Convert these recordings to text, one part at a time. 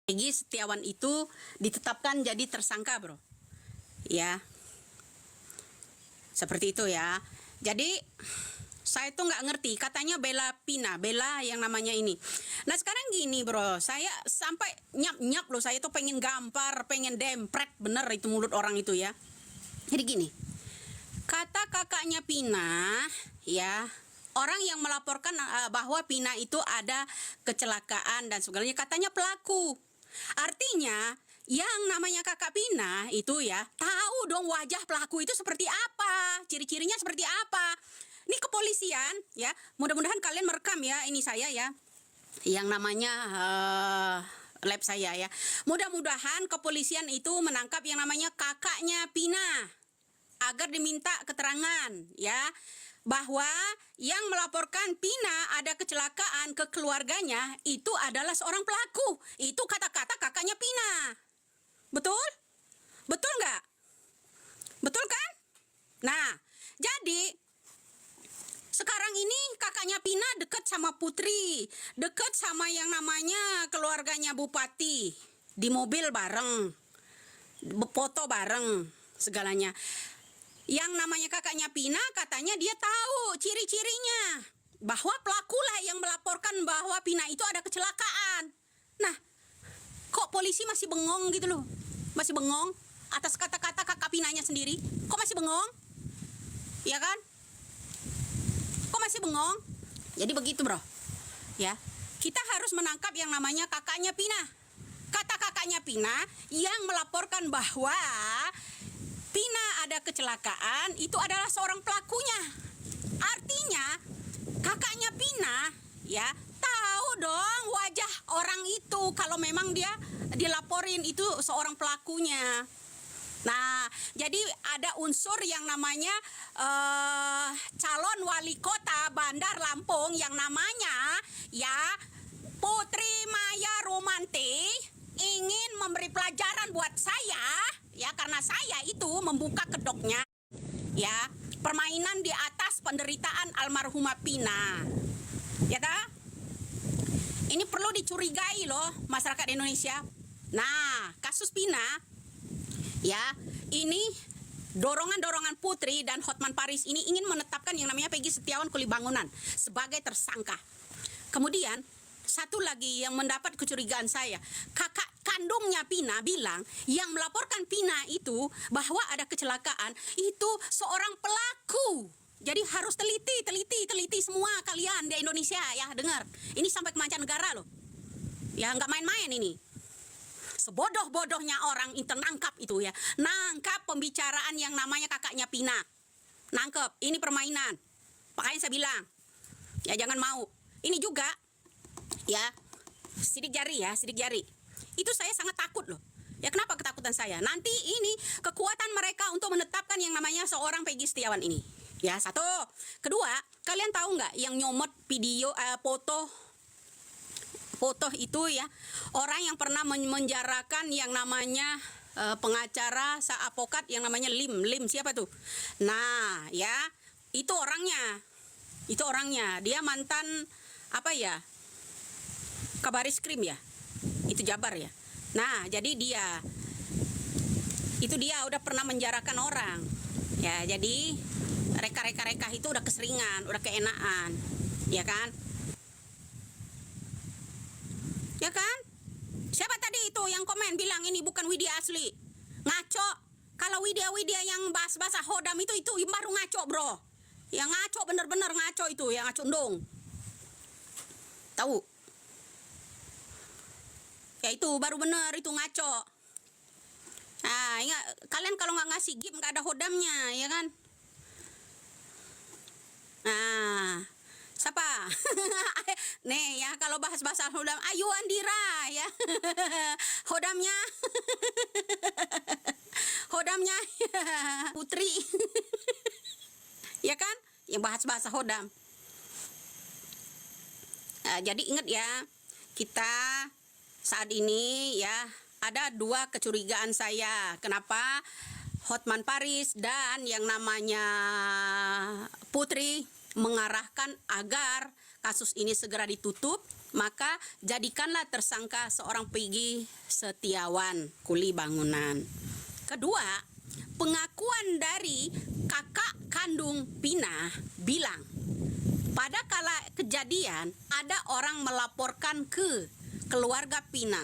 Egy Setiawan itu ditetapkan jadi tersangka, bro. Ya, seperti itu ya. Jadi saya tuh nggak ngerti, katanya bela Pina, bela yang namanya ini. Nah sekarang gini bro, saya sampai nyap-nyap loh, saya tuh pengen gampar, pengen dempret bener itu mulut orang itu ya. Jadi gini, kata kakaknya Pina ya, orang yang melaporkan bahwa Pina itu ada kecelakaan dan segalanya, katanya pelaku. Artinya yang namanya kakak Pina itu ya tahu dong wajah pelaku itu seperti apa, ciri-cirinya seperti apa. Ini kepolisian ya, mudah-mudahan kalian merekam ya, ini saya ya, yang namanya lab saya ya. Mudah-mudahan kepolisian itu menangkap yang namanya kakaknya Pina agar diminta keterangan ya, bahwa yang melaporkan Pina ada kecelakaan ke keluarganya itu adalah seorang pelaku. Itu kata-kata kakaknya Pina. Betul? Betul nggak? Betul kan? Nah, jadi sekarang ini kakaknya Pina dekat sama Putri, dekat sama yang namanya keluarganya Bupati, di mobil bareng, foto bareng, segalanya. Yang namanya kakaknya Pina katanya dia tahu ciri-cirinya, bahwa pelakulah yang melaporkan bahwa Pina itu ada kecelakaan. Nah, kok polisi masih bengong gitu loh, masih bengong atas kata-kata kakak Pinanya sendiri, kok masih bengong, ya kan? Kok masih bengong? Jadi begitu bro ya, kita harus menangkap yang namanya kakaknya Pina. Kata kakaknya Pina yang melaporkan bahwa Pina ada kecelakaan itu adalah seorang pelakunya. Artinya kakaknya Pina ya tahu dong wajah orang itu kalau memang dia dilaporin itu seorang pelakunya. Nah, jadi ada unsur yang namanya calon wali kota Bandar Lampung yang namanya ya Putri Maya Romanti ingin memberi pelajaran buat saya ya, karena saya itu membuka kedoknya ya, permainan di atas penderitaan almarhumah Pina. Ya ta? Ini perlu dicurigai loh masyarakat Indonesia. Nah, kasus Pina ya, ini dorongan-dorongan Putri dan Hotman Paris ini ingin menetapkan yang namanya Egy Setiawan Kulibangunan sebagai tersangka. Kemudian satu lagi yang mendapat kecurigaan saya, kakak kandungnya Pina bilang yang melaporkan Pina itu bahwa ada kecelakaan itu seorang pelaku. Jadi harus teliti semua kalian di Indonesia ya, dengar. Ini sampai ke mancanegara loh. Ya nggak main-main ini. Sebodoh-bodohnya orang itu nangkap itu ya, nangkap pembicaraan yang namanya kakaknya Pina, nangkep ini permainan. Makanya saya bilang ya jangan mau. Ini juga ya sidik jari ya, sidik jari itu saya sangat takut loh ya. Kenapa ketakutan saya? Nanti ini kekuatan mereka untuk menetapkan yang namanya seorang Egy Setiawan ini ya, satu. Kedua, kalian tahu nggak yang nyomot video foto itu ya, orang yang pernah menjarakan yang namanya pengacara avokat yang namanya Lim siapa tuh? Nah ya, itu orangnya dia mantan apa ya, Kabaris Krim ya, itu Jabar ya. Nah jadi dia udah pernah menjarakan orang ya, jadi reka itu udah keseringan, udah keenaan ya kan. Ya kan? Siapa tadi itu yang komen bilang ini bukan Widya asli? Ngaco. Kalau Widya yang bahas-bahasa Hodam itu baru ngaco bro. Yang ngaco bener-bener ngaco itu, yang ngaco ndong. Tahu? Ya itu baru bener itu ngaco. Nah, ingat, kalian kalau nggak ngasih gift nggak ada Hodamnya, ya kan? Nah, siapa? Nih ya, kalau bahas-bahas Hodam, Ayu Andira ya. Hodamnya Hodamnya Putri. Ya kan? Yang bahas-bahas Hodam. Nah, jadi ingat ya, kita saat ini ya ada dua kecurigaan saya. Kenapa Hotman Paris dan yang namanya Putri mengarahkan agar kasus ini segera ditutup, maka jadikanlah tersangka seorang Peggy Setiawan kuli bangunan. Kedua, pengakuan dari kakak kandung Pina bilang pada kala kejadian ada orang melaporkan ke keluarga Pina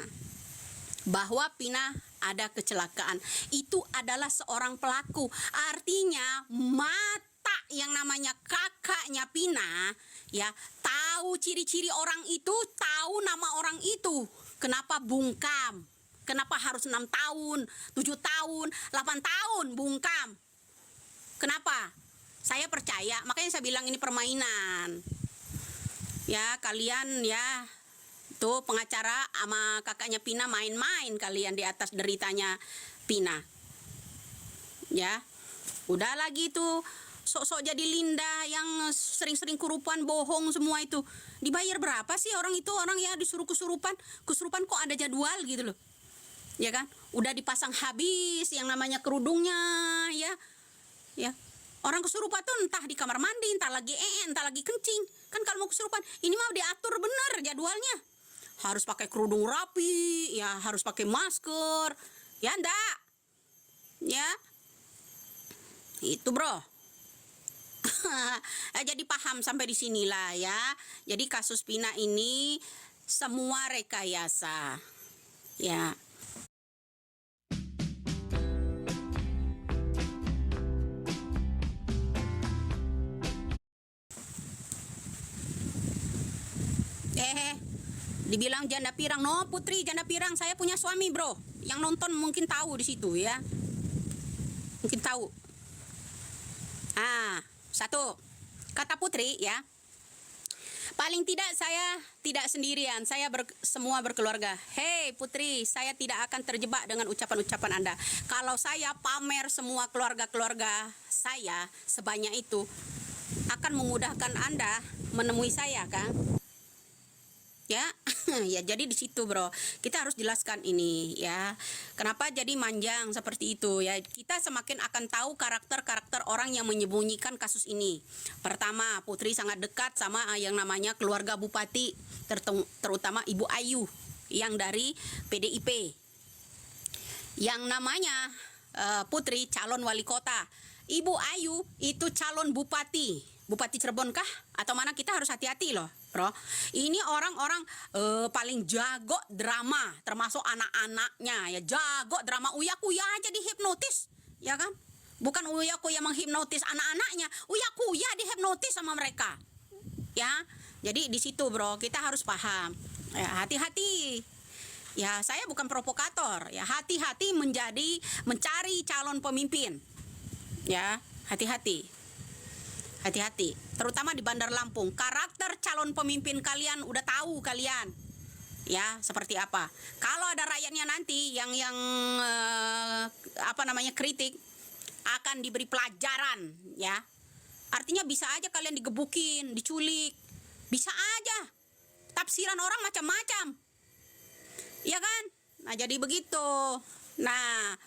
bahwa Pina ada kecelakaan. Itu adalah seorang pelaku. Artinya mata yang namanya kakaknya Pina ya tahu ciri-ciri orang itu, tahu nama orang itu. Kenapa bungkam? Kenapa harus 6 tahun, 7 tahun, 8 tahun bungkam? Kenapa? Saya percaya, makanya saya bilang ini permainan. Ya, kalian ya tuh pengacara sama kakaknya Pina main-main kalian di atas deritanya Pina. Ya. Udah lagi tuh sok-sok jadi Linda yang sering-sering kesurupan, bohong semua itu. Dibayar berapa sih orang itu? Orang ya disuruh kesurupan kok ada jadwal gitu loh. Ya kan? Udah dipasang habis yang namanya kerudungnya ya. Ya. Orang kesurupan tuh entah di kamar mandi, entah lagi entah lagi kencing. Kan kalau mau kesurupan, ini mah diatur bener jadwalnya. Harus pakai kerudung rapi, ya harus pakai masker. Ya enggak? Ya. Itu, Bro. Jadi paham sampai di sinilah ya. Jadi kasus Pina ini semua rekayasa. Ya. Dibilang janda pirang. No, Putri, janda pirang. Saya punya suami, bro. Yang nonton mungkin tahu di situ ya. Mungkin tahu. Satu. Kata Putri ya. Paling tidak saya tidak sendirian. Saya semua berkeluarga. Hei Putri, saya tidak akan terjebak dengan ucapan-ucapan Anda. Kalau saya pamer semua keluarga-keluarga saya sebanyak itu, akan memudahkan Anda menemui saya kan? Ya, ya jadi di situ bro, kita harus jelaskan ini ya. Kenapa jadi manjang seperti itu ya? Kita semakin akan tahu karakter-karakter orang yang menyembunyikan kasus ini. Pertama, Putri sangat dekat sama yang namanya keluarga Bupati, terutama Ibu Ayu yang dari PDIP. Yang namanya Putri calon wali kota. Ibu Ayu itu calon bupati. Bupati Cirebon kah? Atau mana? Kita harus hati-hati loh, bro. Ini orang-orang paling jago drama, termasuk anak-anaknya ya. Jago drama. Uya Kuya aja dihipnotis, ya kan? Bukan Uya Kuya menghipnotis anak-anaknya. Uya Kuya dihipnotis sama mereka. Ya. Jadi di situ, bro, kita harus paham. Ya, hati-hati. Ya, saya bukan provokator. Ya, hati-hati mencari calon pemimpin. Ya, hati-hati. Hati-hati, terutama di Bandar Lampung. Karakter calon pemimpin kalian udah tahu kalian. Ya, seperti apa. Kalau ada rakyatnya nanti yang kritik, akan diberi pelajaran, ya. Artinya bisa aja kalian digebukin, diculik. Bisa aja. Tafsiran orang macam-macam. Ya kan? Nah, jadi begitu. Nah,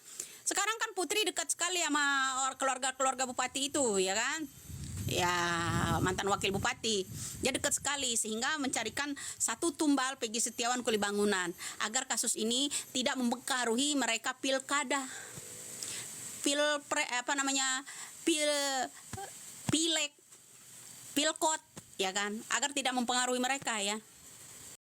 sekarang kan Putri dekat sekali sama keluarga-keluarga bupati itu, ya kan? Ya, mantan wakil bupati. Dia dekat sekali sehingga mencarikan satu tumbal Peggy Setiawan kuli bangunan agar kasus ini tidak mempengaruhi mereka pilkada. Pilek, pilkot, ya kan? Agar tidak mempengaruhi mereka ya.